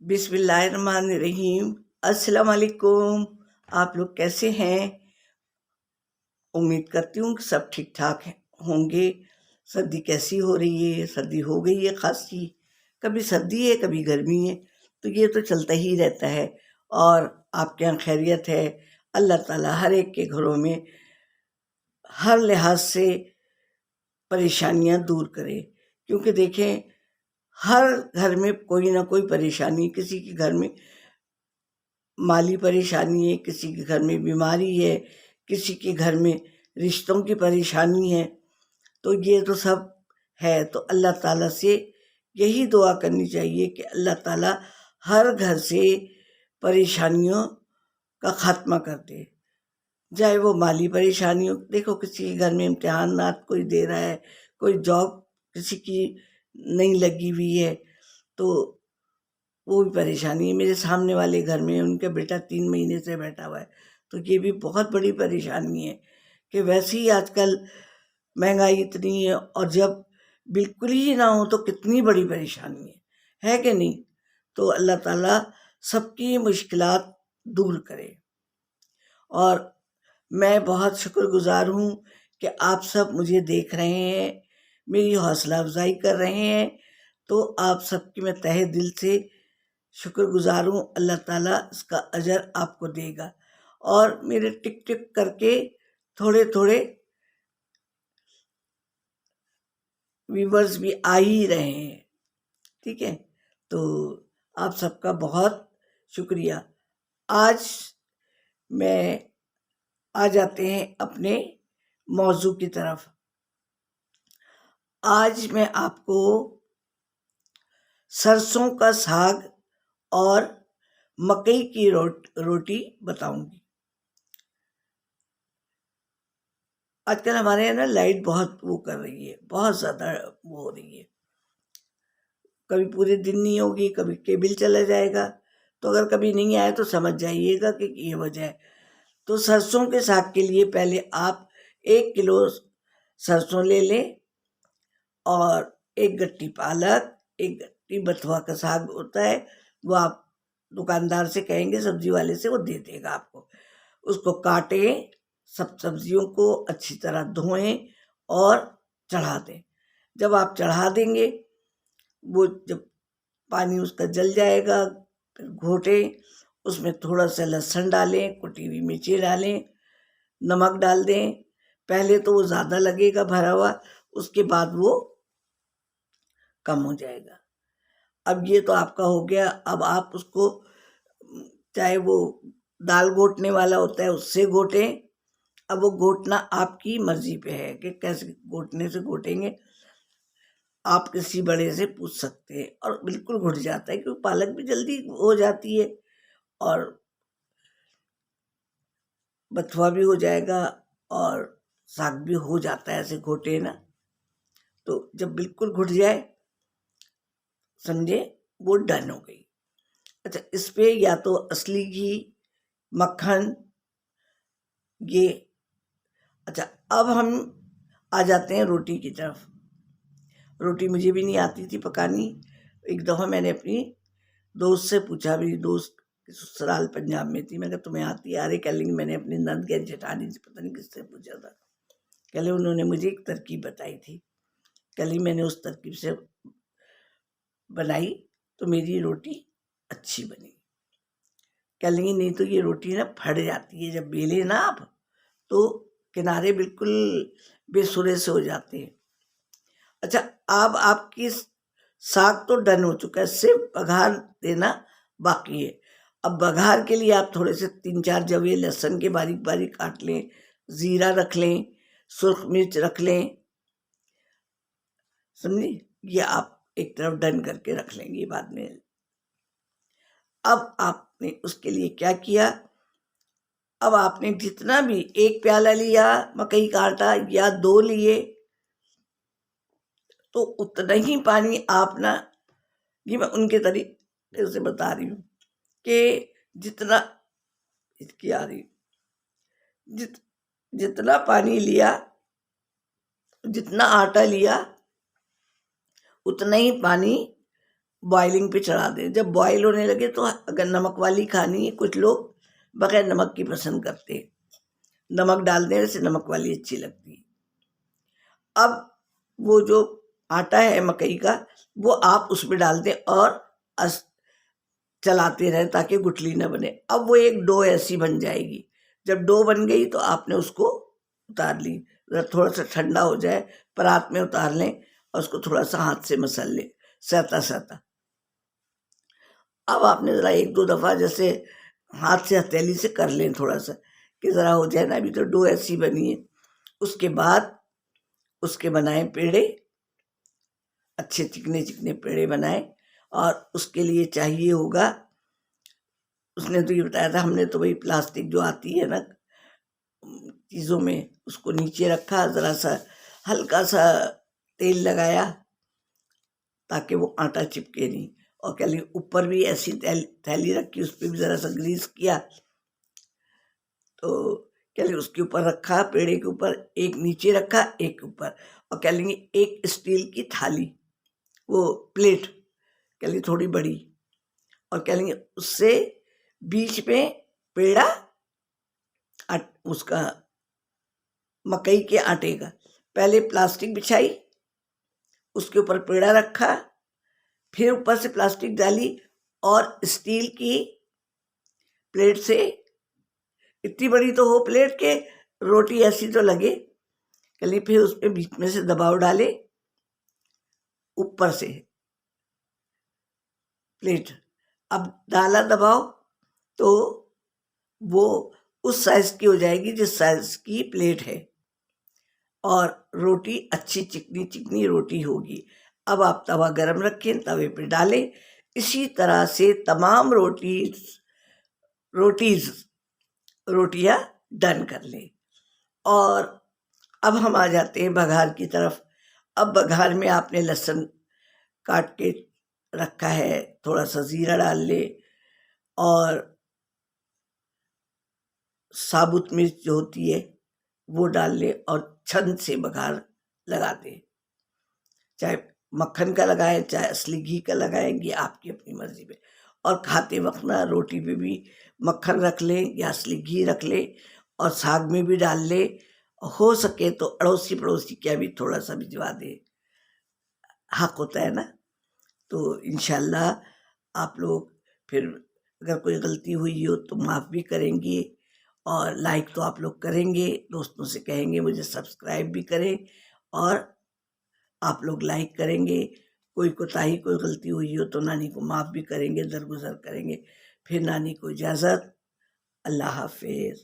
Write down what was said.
बिस्मिल्लाहिर्रहमानिर्रहीम। अस्सलाम वालेकुम। आप लोग कैसे हैं? उम्मीद करती हूँ कि सब ठीक ठाक होंगे। सर्दी कैसी हो रही है? सर्दी हो गई है खासी। कभी सर्दी है कभी गर्मी है, तो ये तो चलता ही रहता है। और आपके यहाँ खैरियत है? अल्लाह ताला हर एक के घरों में हर लिहाज से परेशानियां दूर करे, क्योंकि देखें, हर घर में कोई ना कोई परेशानी, किसी के घर में माली परेशानी है, किसी के घर में बीमारी है, किसी के घर में रिश्तों की परेशानी है। तो ये तो सब है। तो अल्लाह ताला से यही दुआ करनी चाहिए कि अल्लाह ताला हर घर से परेशानियों का खात्मा कर दे। चाहे वो माली परेशानी हो, देखो किसी के घर में इम्तिहानात कोई दे रहा है, कोई जॉब किसी की नहीं लगी हुई है, तो वो भी परेशानी है। मेरे सामने वाले घर में उनका बेटा 3 महीने से बैठा हुआ है, तो ये भी बहुत बड़ी परेशानी है कि वैसे ही आजकल महंगाई इतनी है, और जब बिल्कुल ही ना हो तो कितनी बड़ी परेशानी है कि नहीं? तो अल्लाह ताला सबकी मुश्किलात दूर करे। और मैं बहुत शुक्रगुजार हूँ कि आप सब मुझे देख रहे हैं, मेरी हौसला अफजाई कर रहे हैं। तो आप सबकी मैं तहे दिल से शुक्रगुजार हूँ। अल्लाह ताला इसका अजर आपको देगा। और मेरे टिक टिक करके थोड़े थोड़े व्यूवर्स भी आ ही रहे हैं, ठीक है? तो आप सबका बहुत शुक्रिया। आज मैं आ जाते हैं अपने मौजू की तरफ। आज मैं आपको सरसों का साग और मकई की रोटी बताऊंगी। आजकल हमारे यहाँ ना लाइट बहुत वो कर रही है, बहुत ज़्यादा वो हो रही है। कभी पूरे दिन नहीं होगी, कभी केबल चला जाएगा। तो अगर कभी नहीं आए तो समझ जाइएगा कि ये वजह है। तो सरसों के साग के लिए पहले आप 1 किलो सरसों ले लें, और 1 गट्टी पालक, 1 गट्टी बथुआ का साग होता है, वो आप दुकानदार से कहेंगे, सब्जी वाले से, वो दे देगा आपको। उसको काटें, सब सब्जियों को अच्छी तरह धोएं और चढ़ा दें। जब आप चढ़ा देंगे, वो जब पानी उसका जल जाएगा, फिर घोटें, उसमें थोड़ा सा लहसुन डालें, कुटी हुई मिर्ची डालें, नमक डाल दें। पहले तो वो ज़्यादा लगेगा भरा हुआ, उसके बाद वो कम हो जाएगा। अब ये तो आपका हो गया। अब आप उसको, चाहे वो दाल घोटने वाला होता है उससे घोटें। अब वो घोटना आपकी मर्जी पे है कि कैसे घोटने से घोटेंगे। आप किसी बड़े से पूछ सकते हैं, और बिल्कुल घुट जाता है, क्योंकि पालक भी जल्दी हो जाती है और बथुआ भी हो जाएगा और साग भी हो जाता है ऐसे घोटे ना। तो जब बिल्कुल घुट जाए, समझे वो डन हो गई। अच्छा, इस पे या तो असली घी, मक्खन, ये। अच्छा, अब हम आ जाते हैं रोटी की तरफ। रोटी मुझे भी नहीं आती थी पकानी। एक दफ़ा मैंने अपनी दोस्त से पूछा, मेरी दोस्त की ससुराल पंजाब में थी। मैंने कहा तुम्हें आती है? अरे कह लेंगी मैंने अपनी नंद के जेठानी से, पता नहीं किससे पूछा था, कल उन्होंने मुझे एक तरकीब बताई थी। कल ही मैंने उस तरकीब से बनाई, तो मेरी रोटी अच्छी बनी। कह लेंगी नहीं तो ये रोटी ना फट जाती है, जब बेले ना आप तो किनारे बिल्कुल बेसुरे से हो जाते हैं। अच्छा, अब आपकी साग तो डन हो चुका है, सिर्फ बघार देना बाकी है। अब बघार के लिए आप थोड़े से 3-4 जवे लहसुन के बारीक बारीक काट लें, ज़ीरा रख लें, सुर्ख मिर्च रख लें, समझी? ये आप एक तरफ डन करके रख लेंगे बाद में। अब आपने उसके लिए क्या किया? अब आपने जितना भी 1 प्याला लिया मकई का आटा या 2 लिए, तो उतना ही पानी आप ना, ये मैं उनके तरीके से बता रही हूँ कि जितना इसकी आ रही, जितना पानी लिया, जितना आटा लिया, उतना ही पानी बॉइलिंग पे चढ़ा दें। जब बॉयल होने लगे तो अगर नमक वाली खानी है, कुछ लोग बगैर नमक की पसंद करते हैं, नमक डाल देने से नमक वाली अच्छी लगती है। अब वो जो आटा है मकई का, वो आप उसमें डाल दें और चलाते रहें ताकि गुठली न बने। अब वो एक डो ऐसी बन जाएगी। जब डो बन गई तो आपने उसको उतार ली, थोड़ा सा ठंडा हो जाए परात में उतार लें और उसको थोड़ा सा हाथ से मसल लें, सहता सहता। अब आपने ज़रा एक दो दफ़ा जैसे हाथ से हथेली से कर लें थोड़ा सा, कि ज़रा हो जाए ना, अभी तो डो ऐसी बनी है। उसके बाद उसके बनाए पेड़े, अच्छे चिकने चिकने पेड़े बनाए। और उसके लिए चाहिए होगा, उसने तो ये बताया था, हमने तो वही प्लास्टिक जो आती है ना चीज़ों में, उसको नीचे रखा, ज़रा सा हल्का सा तेल लगाया ताकि वो आटा चिपके नहीं। और क्या लिए ऊपर भी ऐसी थैली रखी, उस पर भी ज़रा सा ग्रीस किया, तो क्या लिए उसके ऊपर रखा, पेड़े के ऊपर एक नीचे रखा, एक ऊपर। और क्या लेंगे एक स्टील की थाली, वो प्लेट क्या लिए थोड़ी बड़ी, और क्या लेंगे उससे बीच में पेड़ा उसका मकई के आटे का, पहले प्लास्टिक बिछाई, उसके ऊपर पेड़ा रखा, फिर ऊपर से प्लास्टिक डाली और स्टील की प्लेट से, इतनी बड़ी तो हो प्लेट के रोटी ऐसी तो लगे, कली फिर उस पर बीच में से दबाव डाले ऊपर से प्लेट। अब डाला दबाव तो वो उस साइज की हो जाएगी जिस साइज की प्लेट है, और रोटी अच्छी चिकनी चिकनी रोटी होगी। अब आप तवा गरम रखें, तवे पे डालें, इसी तरह से तमाम रोटियां डन कर लें। और अब हम आ जाते हैं बघार की तरफ। अब बघार में आपने लहसुन काट के रखा है, थोड़ा सा जीरा डाल ले और साबुत मिर्च जो होती है वो डाल ले और छंद से बघार लगा दे। चाहे मक्खन का लगाएं, चाहे असली घी का लगाएं, ये आपकी अपनी मर्जी पे। और खाते वक्त ना रोटी पे भी मक्खन रख लें या असली घी रख लें, और साग में भी डाल ले, हो सके तो अड़ोसी पड़ोसी क्या भी थोड़ा सा भिजवा दे, हक होता है ना। तो इंशाल्लाह आप लोग फिर अगर कोई गलती हुई हो तो माफ़ भी करेंगे, और लाइक तो आप लोग करेंगे, दोस्तों से कहेंगे मुझे सब्सक्राइब भी करें, और आप लोग लाइक करेंगे। कोई कोताही कोई गलती हुई हो तो नानी को माफ़ भी करेंगे, दरगुजर करेंगे। फिर नानी को इजाज़त, अल्लाह हाफिज़।